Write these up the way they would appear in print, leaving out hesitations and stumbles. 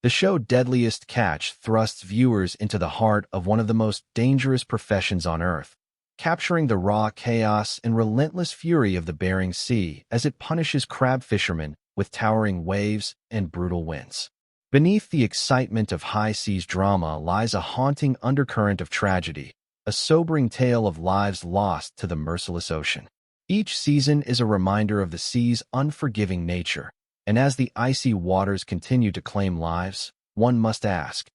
The show Deadliest Catch thrusts viewers into the heart of one of the most dangerous professions on Earth, capturing the raw chaos and relentless fury of the Bering Sea as it punishes crab fishermen with towering waves and brutal winds. Beneath the excitement of high seas drama lies a haunting undercurrent of tragedy, a sobering tale of lives lost to the merciless ocean. Each season is a reminder of the sea's unforgiving nature, and as the icy waters continue to claim lives, one must ask,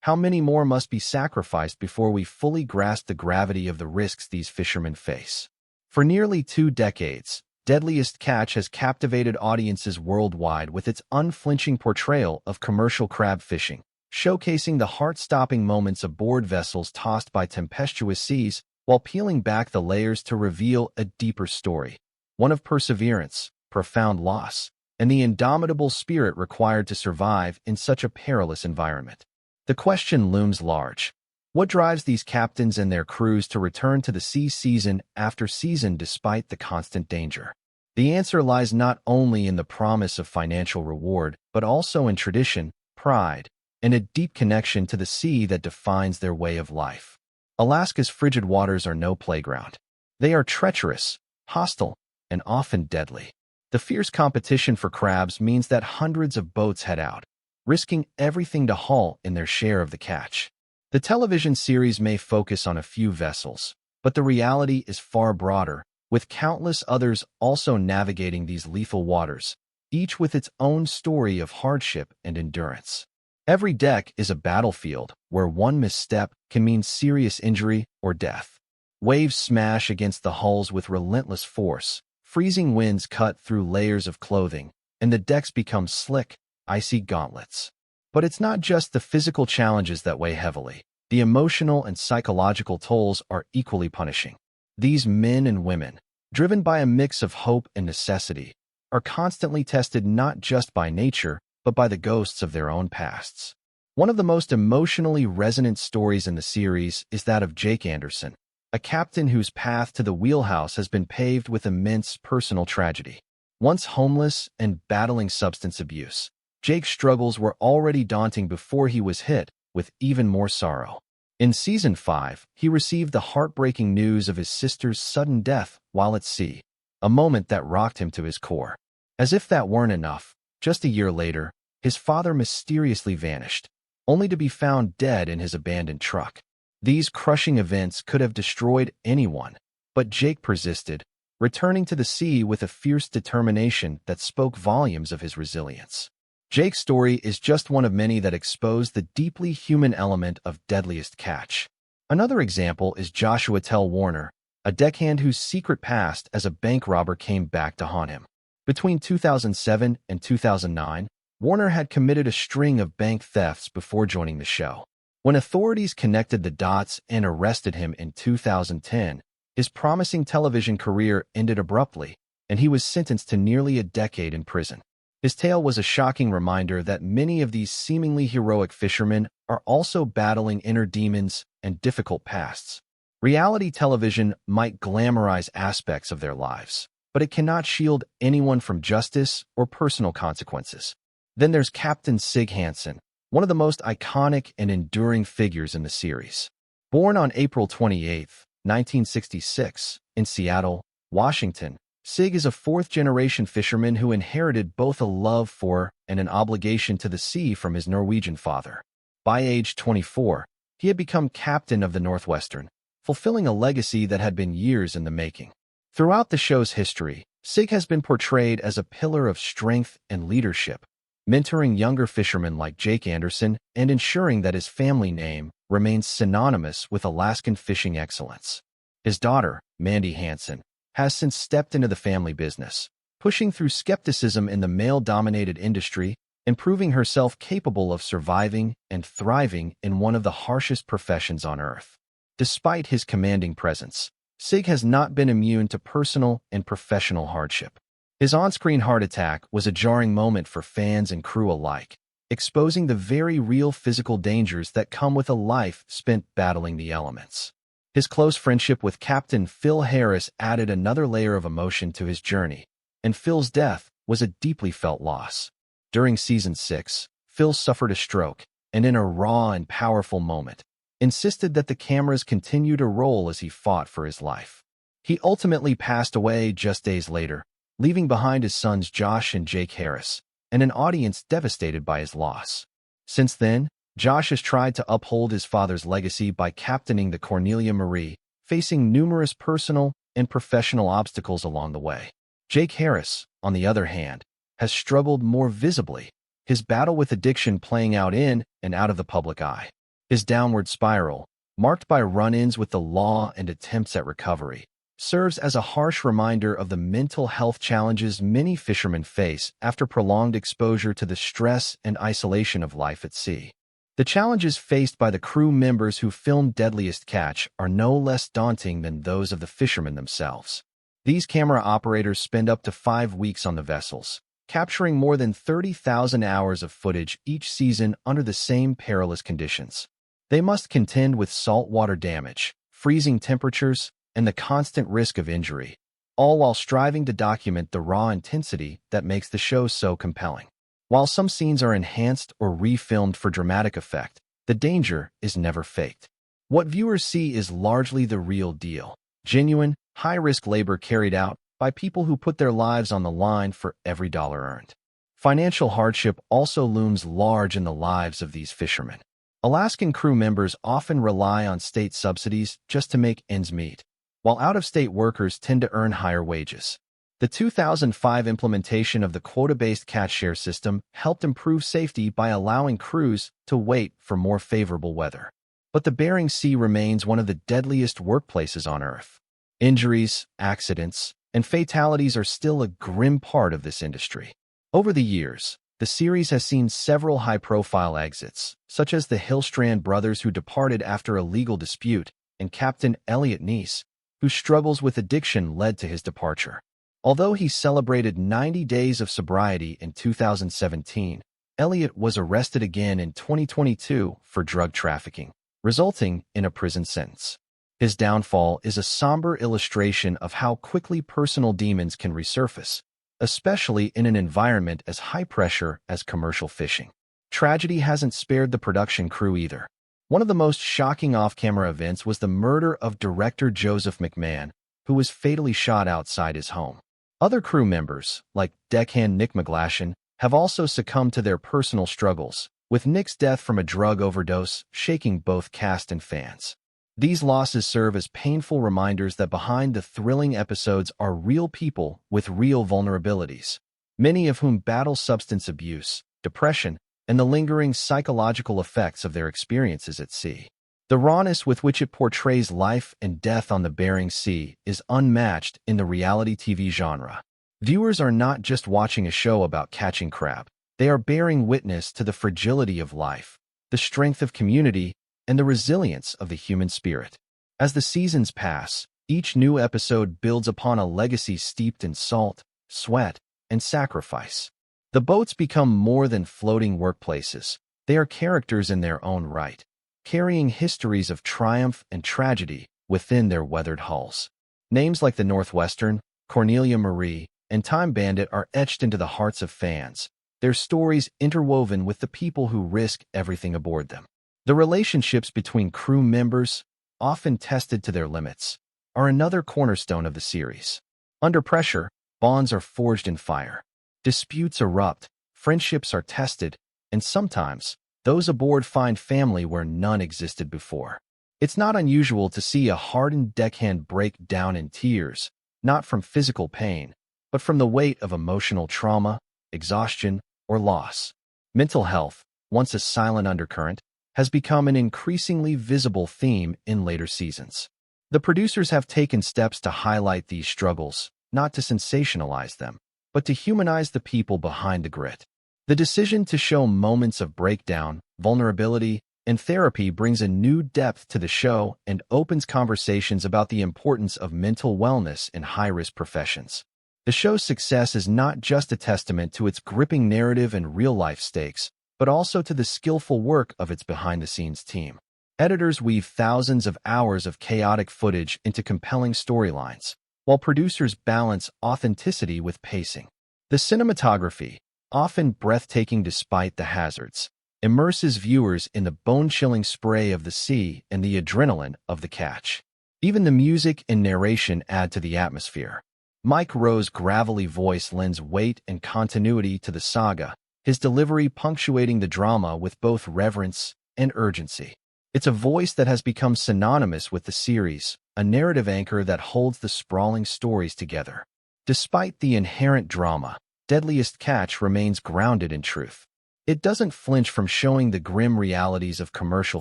how many more must be sacrificed before we fully grasp the gravity of the risks these fishermen face? For nearly 2 decades, Deadliest Catch has captivated audiences worldwide with its unflinching portrayal of commercial crab fishing, showcasing the heart-stopping moments aboard vessels tossed by tempestuous seas while peeling back the layers to reveal a deeper story, one of perseverance, profound loss, and the indomitable spirit required to survive in such a perilous environment. The question looms large. What drives these captains and their crews to return to the sea season after season despite the constant danger? The answer lies not only in the promise of financial reward, but also in tradition, pride, and a deep connection to the sea that defines their way of life. Alaska's frigid waters are no playground. They are treacherous, hostile, and often deadly. The fierce competition for crabs means that hundreds of boats head out, risking everything to haul in their share of the catch. The television series may focus on a few vessels, but the reality is far broader, with countless others also navigating these lethal waters, each with its own story of hardship and endurance. Every deck is a battlefield where one misstep can mean serious injury or death. Waves smash against the hulls with relentless force, freezing winds cut through layers of clothing, and the decks become slick, icy gauntlets. But it's not just the physical challenges that weigh heavily. The emotional and psychological tolls are equally punishing. These men and women, driven by a mix of hope and necessity, are constantly tested not just by nature, but by the ghosts of their own pasts. One of the most emotionally resonant stories in the series is that of Jake Anderson, a captain whose path to the wheelhouse has been paved with immense personal tragedy. Once homeless and battling substance abuse, Jake's struggles were already daunting before he was hit with even more sorrow. In Season 5, he received the heartbreaking news of his sister's sudden death while at sea, a moment that rocked him to his core. As if that weren't enough, just a year later, his father mysteriously vanished, only to be found dead in his abandoned truck. These crushing events could have destroyed anyone, but Jake persisted, returning to the sea with a fierce determination that spoke volumes of his resilience. Jake's story is just one of many that expose the deeply human element of Deadliest Catch. Another example is Joshua Tell Warner, a deckhand whose secret past as a bank robber came back to haunt him. Between 2007 and 2009, Warner had committed a string of bank thefts before joining the show. When authorities connected the dots and arrested him in 2010, his promising television career ended abruptly, and he was sentenced to nearly a decade in prison. His tale was a shocking reminder that many of these seemingly heroic fishermen are also battling inner demons and difficult pasts. Reality television might glamorize aspects of their lives, but it cannot shield anyone from justice or personal consequences. Then there's Captain Sig Hansen, one of the most iconic and enduring figures in the series. Born on April 28, 1966, in Seattle, Washington, Sig is a fourth-generation fisherman who inherited both a love for and an obligation to the sea from his Norwegian father. By age 24, he had become captain of the Northwestern, fulfilling a legacy that had been years in the making. Throughout the show's history, Sig has been portrayed as a pillar of strength and leadership, mentoring younger fishermen like Jake Anderson and ensuring that his family name remains synonymous with Alaskan fishing excellence. His daughter, Mandy Hansen, has since stepped into the family business, pushing through skepticism in the male-dominated industry and proving herself capable of surviving and thriving in one of the harshest professions on Earth. Despite his commanding presence, Sig has not been immune to personal and professional hardship. His on-screen heart attack was a jarring moment for fans and crew alike, exposing the very real physical dangers that come with a life spent battling the elements. His close friendship with Captain Phil Harris added another layer of emotion to his journey, and Phil's death was a deeply felt loss. During Season 6, Phil suffered a stroke, and in a raw and powerful moment, insisted that the cameras continue to roll as he fought for his life. He ultimately passed away just days later, leaving behind his sons Josh and Jake Harris, and an audience devastated by his loss. Since then, Josh has tried to uphold his father's legacy by captaining the Cornelia Marie, facing numerous personal and professional obstacles along the way. Jake Harris, on the other hand, has struggled more visibly, his battle with addiction playing out in and out of the public eye. His downward spiral, marked by run-ins with the law and attempts at recovery, serves as a harsh reminder of the mental health challenges many fishermen face after prolonged exposure to the stress and isolation of life at sea. The challenges faced by the crew members who filmed Deadliest Catch are no less daunting than those of the fishermen themselves. These camera operators spend up to 5 weeks on the vessels, capturing more than 30,000 hours of footage each season under the same perilous conditions. They must contend with saltwater damage, freezing temperatures, and the constant risk of injury, all while striving to document the raw intensity that makes the show so compelling. While some scenes are enhanced or refilmed for dramatic effect, the danger is never faked. What viewers see is largely the real deal, genuine, high-risk labor carried out by people who put their lives on the line for every dollar earned. Financial hardship also looms large in the lives of these fishermen. Alaskan crew members often rely on state subsidies just to make ends meet, while out-of-state workers tend to earn higher wages. The 2005 implementation of the quota-based catch share system helped improve safety by allowing crews to wait for more favorable weather. But the Bering Sea remains one of the deadliest workplaces on Earth. Injuries, accidents, and fatalities are still a grim part of this industry. Over the years, the series has seen several high-profile exits, such as the Hillstrand brothers who departed after a legal dispute, and Captain Elliot Neese, whose struggles with addiction led to his departure. Although he celebrated 90 days of sobriety in 2017, Elliot was arrested again in 2022 for drug trafficking, resulting in a prison sentence. His downfall is a somber illustration of how quickly personal demons can resurface, especially in an environment as high-pressure as commercial fishing. Tragedy hasn't spared the production crew either. One of the most shocking off-camera events was the murder of director Joseph McMahon, who was fatally shot outside his home. Other crew members, like deckhand Nick McGlashan, have also succumbed to their personal struggles, with Nick's death from a drug overdose shaking both cast and fans. These losses serve as painful reminders that behind the thrilling episodes are real people with real vulnerabilities, many of whom battle substance abuse, depression, and the lingering psychological effects of their experiences at sea. The rawness with which it portrays life and death on the Bering Sea is unmatched in the reality TV genre. Viewers are not just watching a show about catching crab. They are bearing witness to the fragility of life, the strength of community, and the resilience of the human spirit. As the seasons pass, each new episode builds upon a legacy steeped in salt, sweat, and sacrifice. The boats become more than floating workplaces. They are characters in their own right, carrying histories of triumph and tragedy within their weathered hulls. Names like the Northwestern, Cornelia Marie, and Time Bandit are etched into the hearts of fans, their stories interwoven with the people who risk everything aboard them. The relationships between crew members, often tested to their limits, are another cornerstone of the series. Under pressure, bonds are forged in fire. Disputes erupt, friendships are tested, and sometimes, those aboard find family where none existed before. It's not unusual to see a hardened deckhand break down in tears, not from physical pain, but from the weight of emotional trauma, exhaustion, or loss. Mental health, once a silent undercurrent, has become an increasingly visible theme in later seasons. The producers have taken steps to highlight these struggles, not to sensationalize them, but to humanize the people behind the grit. The decision to show moments of breakdown, vulnerability, and therapy brings a new depth to the show and opens conversations about the importance of mental wellness in high-risk professions. The show's success is not just a testament to its gripping narrative and real-life stakes, but also to the skillful work of its behind-the-scenes team. Editors weave thousands of hours of chaotic footage into compelling storylines, while producers balance authenticity with pacing. The cinematography, often breathtaking despite the hazards, immerses viewers in the bone-chilling spray of the sea and the adrenaline of the catch. Even the music and narration add to the atmosphere. Mike Rowe's gravelly voice lends weight and continuity to the saga, his delivery punctuating the drama with both reverence and urgency. It's a voice that has become synonymous with the series, a narrative anchor that holds the sprawling stories together. Despite the inherent drama, Deadliest Catch remains grounded in truth. It doesn't flinch from showing the grim realities of commercial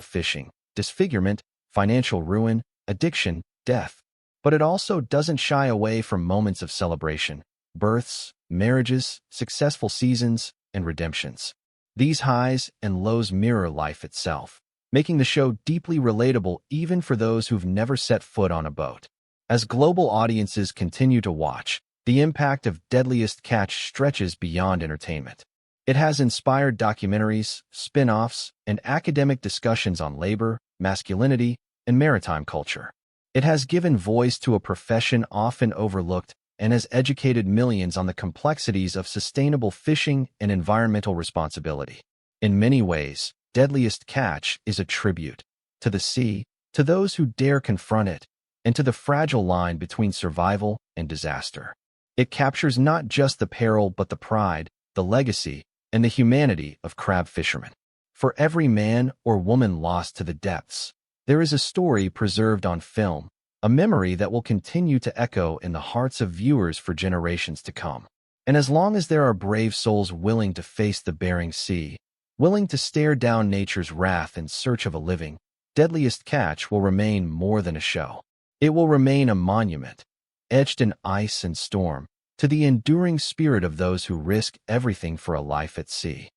fishing, disfigurement, financial ruin, addiction, death. But it also doesn't shy away from moments of celebration, births, marriages, successful seasons, and redemptions. These highs and lows mirror life itself, making the show deeply relatable even for those who've never set foot on a boat. As global audiences continue to watch, the impact of Deadliest Catch stretches beyond entertainment. It has inspired documentaries, spin-offs, and academic discussions on labor, masculinity, and maritime culture. It has given voice to a profession often overlooked and has educated millions on the complexities of sustainable fishing and environmental responsibility. In many ways, Deadliest Catch is a tribute to the sea, to those who dare confront it, and to the fragile line between survival and disaster. It captures not just the peril but the pride, the legacy, and the humanity of crab fishermen. For every man or woman lost to the depths, there is a story preserved on film, a memory that will continue to echo in the hearts of viewers for generations to come. And as long as there are brave souls willing to face the Bering Sea, willing to stare down nature's wrath in search of a living, Deadliest Catch will remain more than a show. It will remain a monument, etched in ice and storm, to the enduring spirit of those who risk everything for a life at sea.